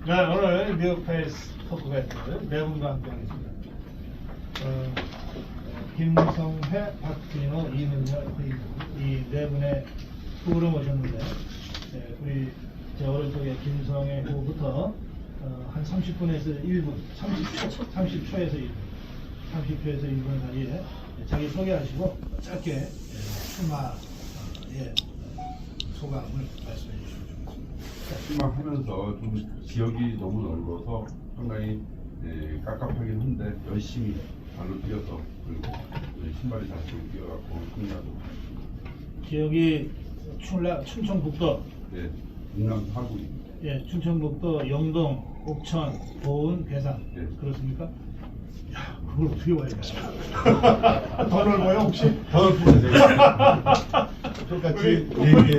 네, 오늘 뉴페이스 토크베이트 네 분과 함께하겠습니다. 김성회, 박진호, 이문열, 이 네 분의 후보로 모셨는데, 우리 제 오른쪽에 김성회 후보부터 한 30분에서 1분, 30초에서 1분 사이에 자기 소개하시고 짧게 출마의 소감을 말씀해 주시죠. 출마하면서 좀 지역이 너무 넓어서 상당히 깝깝하긴 한데 열심히 발로 뛰어서 그리고 신발이 잘 뛰어갖고 승리하고 지역이 춘천북도, 인남 사구입니다. 예, 춘천북도 영동, 옥천, 보은, 괴산 그렇습니까? 야, 그걸 어떻게 와야 되나? 더 넓어요 혹시? 더 넓은데 똑같이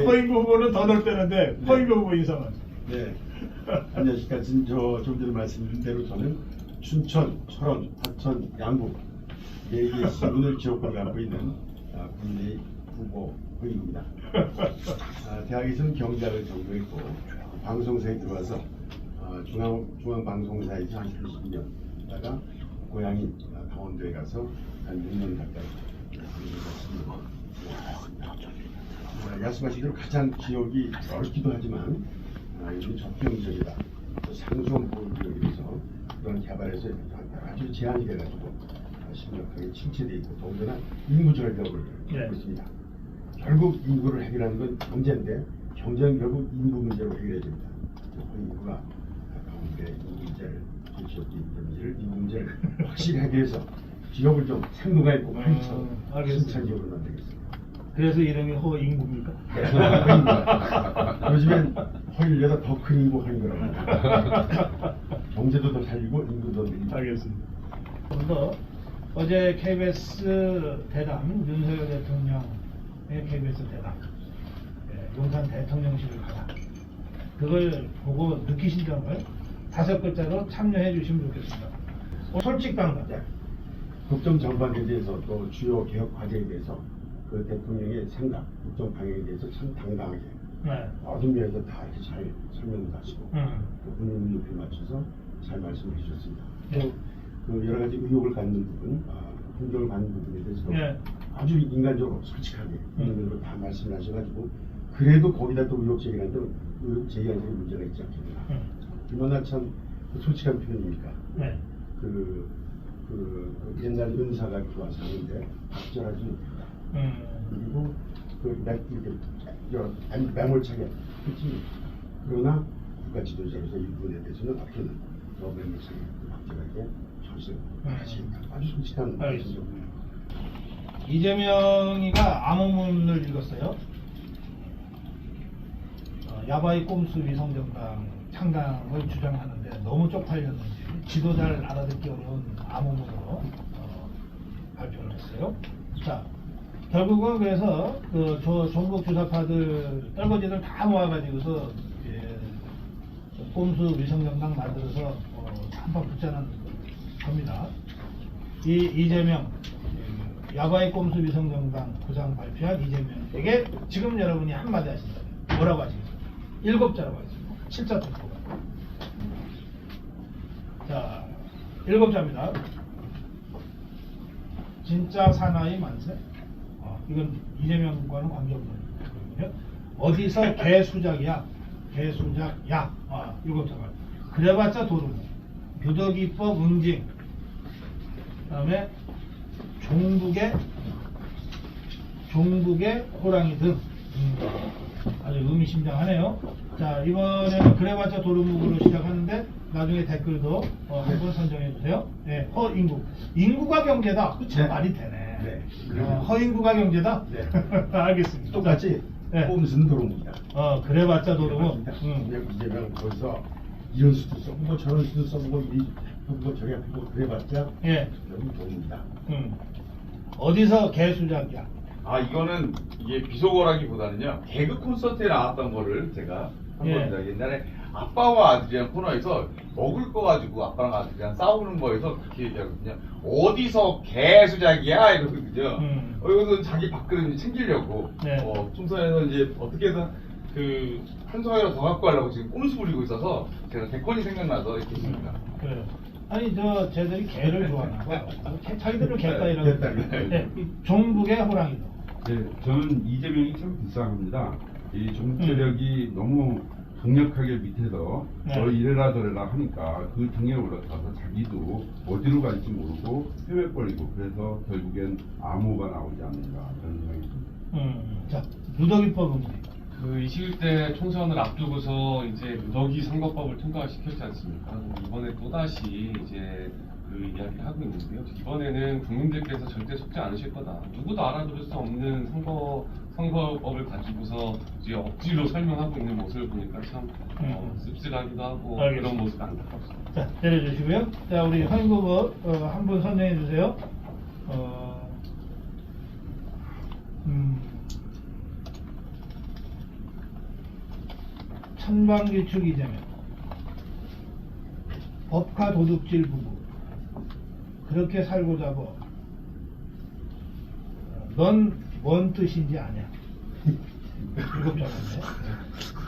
허인구 후보는 더 넓다는데 허인구 후보 인사만. 네. 안녕하십니까. 좀 전에 말씀드린 대로 저는 춘천, 철원, 화천, 양구 4개의 시군을 지역구로 갖고 있는 국민의 후보 허인구입니다. 대학에서는 경제학을 전공했고 방송사에 들어와서 중앙방송사에서 한 20년 하다가 고향인 강원도에 가서 한 6년 가까이 방송을 말씀하신 대로 가장 지역이 넓기도 하지만 여기 적경지역이다. 상수원보호구역에서 그런 개발에서 아주 제한이 돼가지고 심각하게 침체돼 있고 더군다나 인구 절벽을 겪고 있습니다. 결국 인구를 해결하는 건 경제인데 경제는 결국 인구 문제로 해결해야 됩니다. 인구가 가운데 인구 문제를 지역의 인구 문제를 확실히 해결해서 지역을 좀 생동화 있고 활기찬 힘찬 지역으로 만들겠습니다. 그래서 이름이 허인구입니까? 네, 허인구입니다. 요즘엔 허인려다 더 큰 인구 허인구라고 경제도 더 살리고 인구도 더 늘리고. 알겠습니다. 더 어제 KBS 대담 윤석열 대통령의 KBS 대담 용산 대통령실을 가라 그걸 보고 느끼신 점을 5글자로 참여해 주시면 좋겠습니다. 솔직당당. 국정 전반에 대해서 또 주요 개혁 과제에 대해서 그 대통령의 생각, 국정 방향에 대해서 참 당당하게 모든 면에서 다 이렇게 잘 설명을 하시고 또 본인 눈높이에 맞춰서 잘 말씀을 해주셨습니다. 또 그 여러 가지 의혹을 갖는 부분, 긍정을 갖는 부분에 대해서 아주 인간적으로 솔직하게 있는 대로 다 말씀을 하셔가지고 그래도 거기다 또 의혹 제기하는데 의혹 제기하는 데 문제가 있지 않겠나. 얼마나 참 솔직한 표현입니까? 그 옛날 은사가 이렇게 와서 하는데 적절하지 못했다. 그리고 이렇게 매몰차게 그렇지. 그러나 국가 지도자로서 이 부분에 대해서는 앞으로는 더 매몰차게 적절하게 처신하시니까 아주 솔직한 말씀이죠. 이재명이가 암호문을 읽었어요. 야바이 꼼수 위성정당 창당을 주장하는데 너무 쪽팔렸는지 지도자를 알아듣기 어려운 암호문으로 발표를 했어요. 자, 결국은 그래서 저 전국 주사파들 떨거지들 다 모아가지고서 꼼수 위성정당 만들어서 한판 붙자는 겁니다. 이재명 야바이 꼼수 위성정당 구상 발표한 이재명에게 지금 여러분이 한마디 하신다면 뭐라고 하시겠어요? 7자라고 하겠습니다. 7자 투표가. 자, 7자입니다. 진짜 사나이 만세. 이건 이재명과는 관계없는 거거든요. 어디서 개수작이야? 개수작야. 7자가. 그래봤자 도둑. 유덕이법 응징. 그다음에 종북의 호랑이 등. 아주 의미심장하네요. 자, 이번에는 그래봤자 도루묵으로 시작하는데 나중에 댓글도 한번 선정해주세요. 네, 허인구. 인구가 경제다. 참 말이 되네. 허인구가 경제다? 네. 알겠습니다. 똑같이 꼼수는 도루묵이다. 그래봤자 도루묵. 이재명 거기서 이런 수도 써보고 저런 수도 써보고 이리 해보고 저리 해보고 그래봤자 결국 도루묵이다. 어디서 개수작이야? 이거는 이게 비속어라기보다는요 개그 콘서트에 나왔던 거를 제가 한 겁니다. 옛날에 아빠와 아들이랑 코너에서 먹을 거 가지고 아빠랑 아들이랑 싸우는 거에서 그렇게 얘기하거든요. 어디서 개수작이야 이러거든요. 이것은 자기 밥그릇 챙기려고 총선에서 이제 어떻게든 그 한송이라도 더 갖고 가려고 지금 꼼수 부리고 있어서 제가 개콘이 생각나서 이렇게 있습니다. 그래요. 아니 쟤들이 개를 좋아하나 봐. 자기들을 개딸이라고. 개딸. 네, 이 종북의 호랑이도. 네, 저는 이재명이 참 불쌍합니다. 이 정치력이 너무 강력하게 밑에서 네. 너 이래라 저래라 하니까 그 등에 올라타서 자기도 어디로 갈지 모르고 헤매버리고 그래서 결국엔 암호가 나오지 않는가 그런 생각이 듭니다. 자, 누더기법 금지. 그 21대 총선을 앞두고서 이제 누더기 선거법을 통과시켰지 않습니까? 이번에 또다시 이제 그 이야기를 하고 있는데요. 이번에는 국민들께서 절대 속지 않으실 거다. 누구도 알아들을 수 없는 선거법을 가지고서 이제 억지로 설명하고 있는 모습을 보니까 참 씁쓸하기도 하고 알겠습니다. 그런 모습이 안타깝습니다. 자, 내려주시고요. 자, 우리 헌국어 한 분 선정해 주세요. 천방지축 이재명, 법카 도둑질 부부, 그렇게 살고자 뭐, 넌 뭔 뜻인지 아냐? 7자인데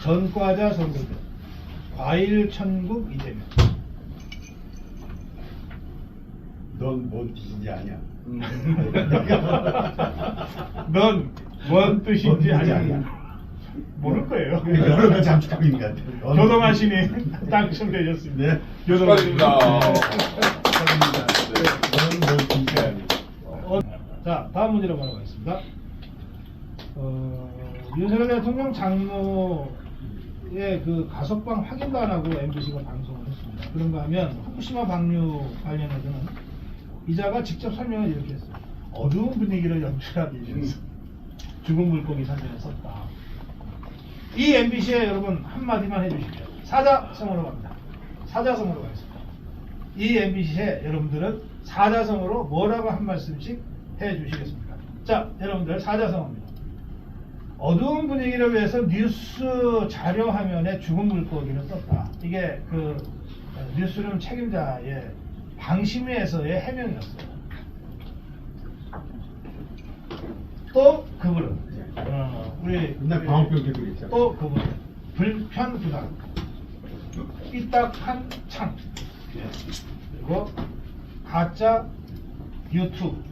전과자 선거제, 과일 천국 이재명. 넌 뭔 뜻인지 아냐? 넌 뭔 뜻인지 아냐? 모를 거예요. 여러 가지 함축하고 있는 것 같아요. 교동하시니 당첨되셨습니다. 네. 축하드립니다. 넌 뜻인지 아냐? 자, 다음 문제로 가겠습니다. 윤석열 대통령 장모의 그 가석방 확인도 안 하고 MBC가 방송을 했습니다. 그런가 하면 후쿠시마 방류 관련해서는 이자가 직접 설명을 이렇게 했어요. 어두운 분위기를 연출하기 위해서 죽은 물고기 사진을 썼다. 이 MBC에 여러분 한마디만 해주십시오. 사자성어로 갑니다. 사자성어로 가겠습니다. 이 MBC에 여러분들은 사자성어로 뭐라고 한 말씀씩 해주시겠습니까? 자, 여러분들 사자성어입니다. 어두운 분위기를 위해서 뉴스 자료 화면에 죽은 물고기를 썼다. 이게 그 뉴스룸 책임자의 방심위에서의 해명이었어요. 또 그분은 우리 맨날 방어병 개들 있잖아. 또 그분은 불편부당, 삐딱한 창, 그리고 가짜 유튜브.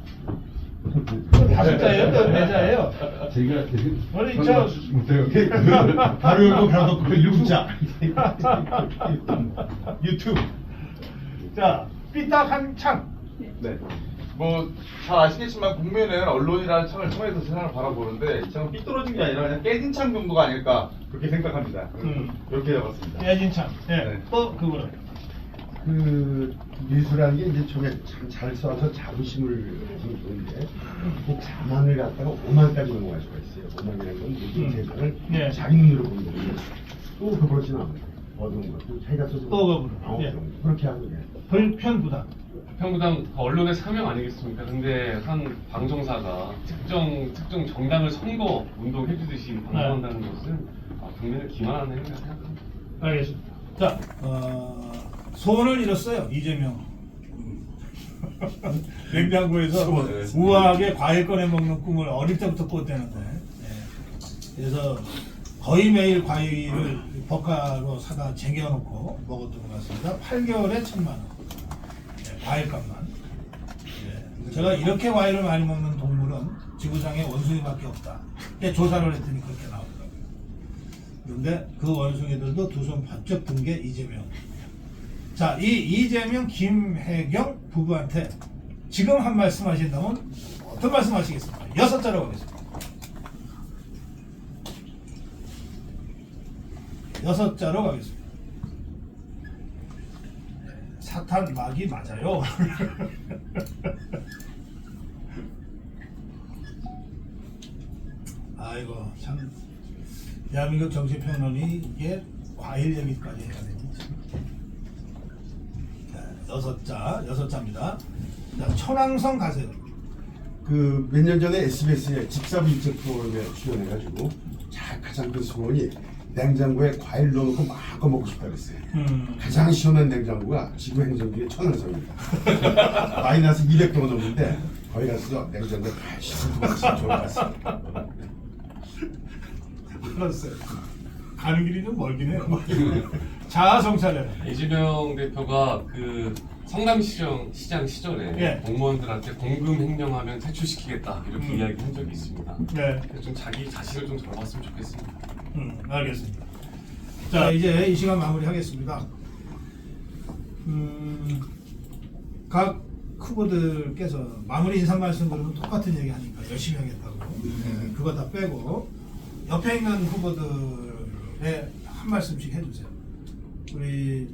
다섯 자예요, 네 자예요. 제가 되게 우리 저 못해요. 바로 열고 가둬놓고 그 유자. 유튜브. 자, 삐딱한 창. 네. 뭐 잘 아시겠지만 국민은 언론이라는 창을 통해서 세상을 바라보는데 이 창은 삐뚤어진 게 아니라 그냥 깨진 창 정도가 아닐까 그렇게 생각합니다. 이렇게 잡았습니다. 깨진 창. 예. 네. 또 그거는 그 뉴스라는 게 이제 저게 참 잘 써서 자부심을 주는 좋은데 그 자만을 갖다가 오만까지 넘어갈 수가 있어요. 오만이라는 건 모든 세상을 네. 자기 눈으로 보는 건데 또 그렇진 않아요. 어두운 것도 자기가 써서 또 그거는. 예. 그렇게 하고 그래. 불편부당. 평구당 언론의 사명 아니겠습니까? 근데 한 방송사가 특정 정당을 선거 운동해주듯이 방송한다는 것은 국민을 기만하는 행위라 생각합니다. 알겠습니다. 자, 소원을 이뤘어요, 이재명. 냉장고에서 우아하게 과일 꺼내 먹는 꿈을 어릴 때부터 꿨대는데, 그래서 거의 매일 과일을 버카로 사다 쟁여놓고 먹었던 것 같습니다. 8개월에 1,000만 원. 과일값만. 제가 이렇게 과일을 많이 먹는 동물은 지구상에 원숭이밖에 없다. 조사를 했더니 그렇게 나오더라고요. 그런데 그 원숭이들도 두 손 번쩍 든 게 이재명. 자, 이 이재명, 김혜경 부부한테 지금 한 말씀 하신다면 어떤 말씀 하시겠습니까? 6자로 가겠습니다. 6자로 가겠습니다. 사탄 마귀 맞아요. 아이고 참 대한민국 정치평론이 이게 과일 얘기까지 해야 되지. 자, 6자입니다. 자, 천왕성 가세요. 그 몇 년 전에 SBS에 집사부 인적 프로그램에 출연해가지고 가장 큰 소원이 냉장고에 과일 넣어놓고 마음껏 먹고 싶다 그랬어요. 가장 시원한 냉장고가 지구 행성기의 천왕성입니다. 마이너스 200도 넘는데 거기 가서 냉장고에 과일 씻어서 먹으면 좋을 것 같습니다. 알았어요. 가는 길이 좀 멀긴 해요. 자아성찰해. 이재명 대표가 그 성남시장 시절에 예. 공무원들한테 공금 횡령하면 퇴출시키겠다 이렇게 이야기한 적이 있습니다. 네. 그래서 좀 자기 자신을 좀 돌아봤으면 좋겠습니다. 알겠습니다. 자, 이제 이 시간 마무리하겠습니다. 각 후보들께서 마무리 인사 말씀 들으면 똑같은 얘기 하니까 열심히 하겠다고. 네, 그거 다 빼고 옆에 있는 후보들의 한 말씀씩 해주세요. 우리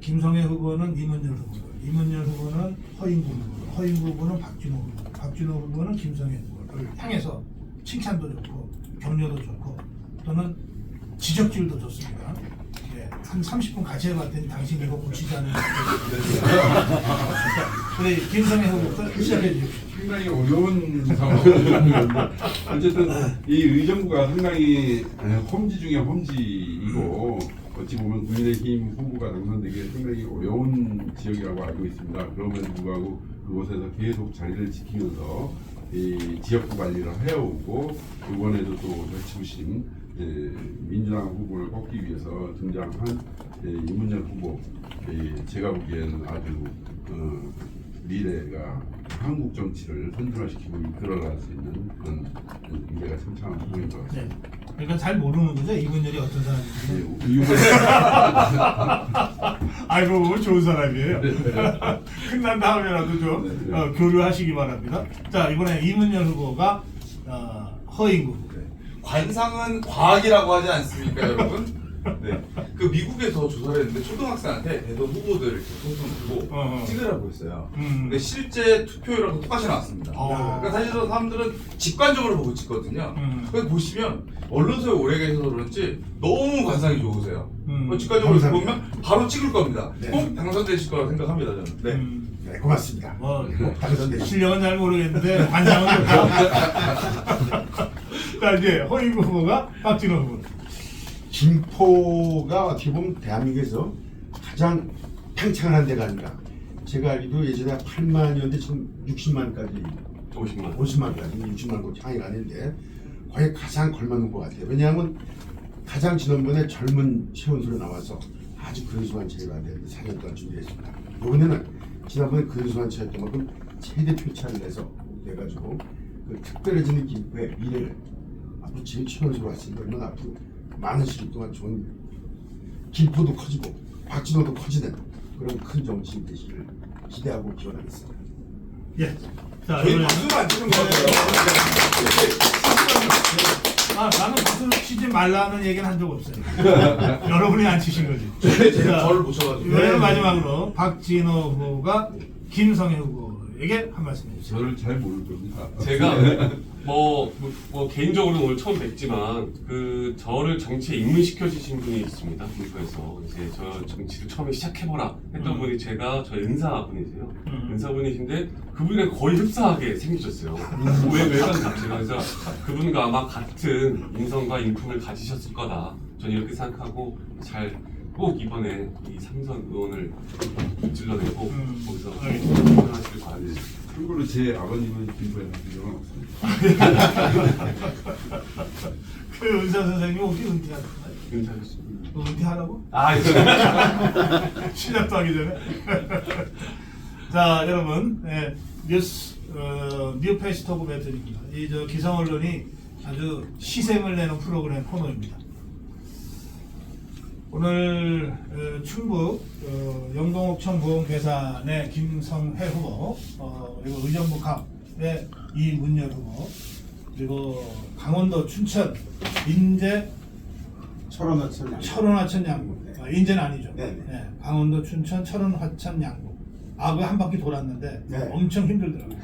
김성애 후보는 이문열 후보, 이문열 후보는 허인구 후보, 허인구 후보는 박진호 후보, 박진호 후보는 김성애 후보를 향해서 칭찬도 좋고 격려도 좋고 또는 지적질도 좋습니다. 예, 한 30분 같이 해봤더니 당신 이거 고치지 않으면 우리 김성애 후보부터 시작해 주십시오. 상당히 어려운 상황입니다. 어쨌든 이 의정부가 상당히 험지 중에 험지이고 어찌 보면 국민의힘 후보가 당선되기 상당히 어려운 지역이라고 알고 있습니다. 그럼에도 불구하고 그곳에서 계속 자리를 지키면서 이 지역구 관리를 해오고 이번에도 또 멸치부심 민주당 후보를 꺾기 위해서 등장한 이문열 후보, 제가 보기에는 아주 미래가 한국 정치를 선진화시키고 이끌어갈 수 있는 그런 미래가 창창한 후보인 것 같습니다. 네. 그러니까 잘 모르는 거죠, 이문열이 어떤 사람인지. 아이고 좋은 사람이에요. 끝난 다음에라도 좀 교류하시기 바랍니다. 자, 이번에 이문열 후보가 허인구 후보. 관상은 과학이라고 하지 않습니까, 여러분? 네. 그 미국에서 조사를 했는데 초등학생한테 대선 후보들 이렇게 손좀 들고 찍으라고 했어요. 근데 실제 투표율하고 똑같이 나왔습니다. 그러니까 사실 사람들은 직관적으로 보고 찍거든요. 근데 보시면 언론사에 오래 계셔서 그런지 너무 관상이 좋으세요. 직관적으로 보면 바로 찍을 겁니다. 네. 꼭 당선되실 거라고 생각합니다, 저는. 네. 네, 고맙습니다. 실력은 잘 모르겠는데 관상은 좋다. 자, 이제 허인구 후보가 박진호 후보. 김포가 어떻게 보면 대한민국에서 가장 팽창한 데가 아닌가. 제가 알기로 예전에 8만이었는데 지금 60만까지 50만까지 60만까지 향이 가는데 거의 가장 걸맞는 것 같아요. 왜냐하면 가장 지난번에 젊은 최원수로 나와서 아주 근소한 차이가 안 되는데 4년 동안 준비했습니다. 이번에는 지난번에 근소한 차이였던 만큼 최대 표차를 내가지고 그 특별해지는 김포의 미래를 앞으로 지금 최원수로 왔으니까 얼마나 앞으로 많은 시간 동안 좋은 김포도 커지고 박진호도 커지는 그런 큰 정치인 되시기를 기대하고 기원하겠습니다. 예. 자, 저희 이번에 박수를 안 치는 것 같아요. 나는 박수를 치지 말라는 얘기는 한 적 없어요. 여러분이 안 치신 거지. 제가 저를 못 쳐가지고. 이번에는 마지막으로 박진호 후보가 김성애 후보에게 한 말씀 해주세요. 저를 잘 모를 겁니다. 제가 뭐 개인적으로는 오늘 처음 뵙지만 그 저를 정치에 입문시켜 주신 분이 있습니다. 김포에서 이제 저 정치를 처음에 시작해보라 했던 분이 제가 저희 은사분이세요. 은사분이신데 그분이랑 거의 흡사하게 생기셨어요. 외관 자체가. 그래서 그분과 아마 같은 인성과 인품을 가지셨을 거다. 저는 이렇게 생각하고 꼭 이번에 이 삼선 의원을 찔러내고 거기서 하시길 바랍니다. 참고로 제 아버님은 김포에 사신 적은 없습니다. 그 의사 선생님 혹시 은퇴하셨나요? 은퇴하셨습니다. 은퇴하라고? 아, 시작도 하기 전에. 자, 여러분, 뉴페이스 토크 배틀입니다. 이 기성 언론이 아주 시샘을 내는 프로그램 코너입니다. 오늘 충북 영동옥천 보험괴산의 김성회 후보, 그리고 의정부 갑의 이문열 후보, 그리고 강원도 춘천 인제 철원하천 양구. 인제는 아니죠. 네, 강원도 춘천 철원하천 양구. 그 한 바퀴 돌았는데 네. 엄청 힘들더라고요.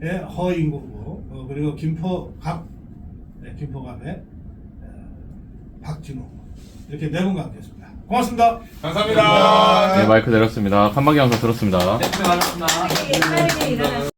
네, 허인구 후보, 그리고 김포갑의 박진호 후보. 이렇게 네 분과 함께했습니다. 고맙습니다. 감사합니다. 네, 마이크 내렸습니다. 칸막이 영상 들었습니다. 네, 고생하셨습니다.